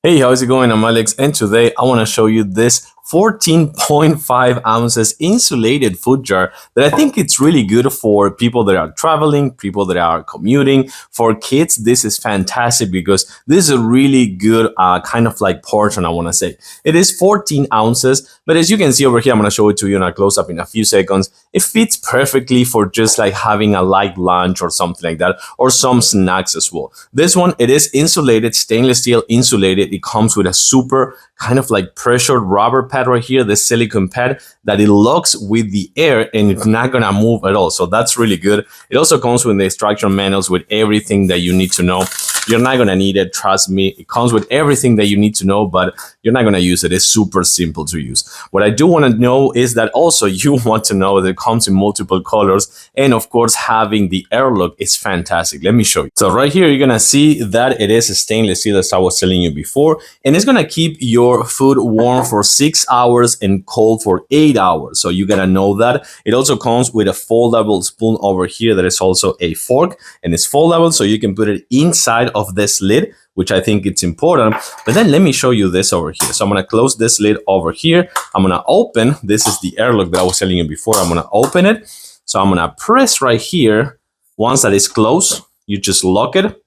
Hey, how's it going? I'm Alex, and today I want to show you this 14.5 ounces insulated food jar that I think it's really good for people that are traveling, people that are commuting. For kids, this is fantastic because this is a really good kind of like portion, I want to say. It is 14 ounces, but as you can see over here, I'm going to show it to you in a close-up in a few seconds. It fits perfectly for just like having a light lunch or something like that, or some snacks as well. This one, it is insulated, stainless steel insulated. It comes with a super kind of like pressured rubber pad right here, the silicone pad that it locks with the air and it's not gonna move at all. So that's really good. It also comes with the instruction manuals with everything that you need to know. You're not gonna need it, trust me. It comes with everything that you need to know, but you're not gonna use it. It's super simple to use. What I do wanna know is that also you want to know that it comes in multiple colors, and of course having the air lock is fantastic. Let me show you. So right here, you're gonna see that it is a stainless steel as I was telling you before, and it's gonna keep your food warm for 6 hours and cold for 8 hours. So you gotta know that. It also comes with a foldable spoon over here that is also a fork, and it's foldable, so you can put it inside of this lid, which I think it's important. But then let me show you this over here. So I'm gonna close this lid over here. I'm gonna open, this is the airlock that I was telling you before. I'm gonna open it. So I'm gonna press right here. Once that is closed, you just lock it,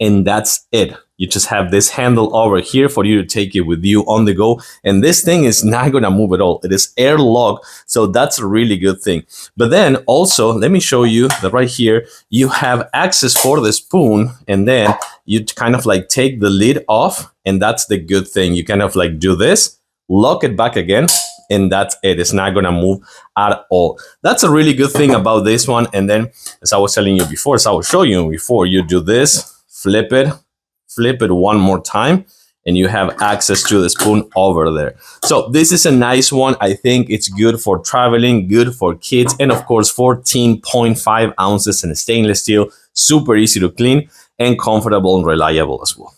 and that's it. You just have this handle over here for you to take it with you on the go. And this thing is not gonna move at all. It is airlock, so that's a really good thing. But then also, let me show you that right here, you have access for the spoon, and then you kind of like take the lid off, and that's the good thing. You kind of like do this, lock it back again, and that's it. It's not gonna move at all. That's a really good thing about this one. And then, as I was telling you before, as I was showing you before, you do this, flip it one more time, and you have access to the spoon over there. So this is a nice one. I think it's good for traveling, good for kids, and of course 14.5 ounces in stainless steel, super easy to clean and comfortable and reliable as well.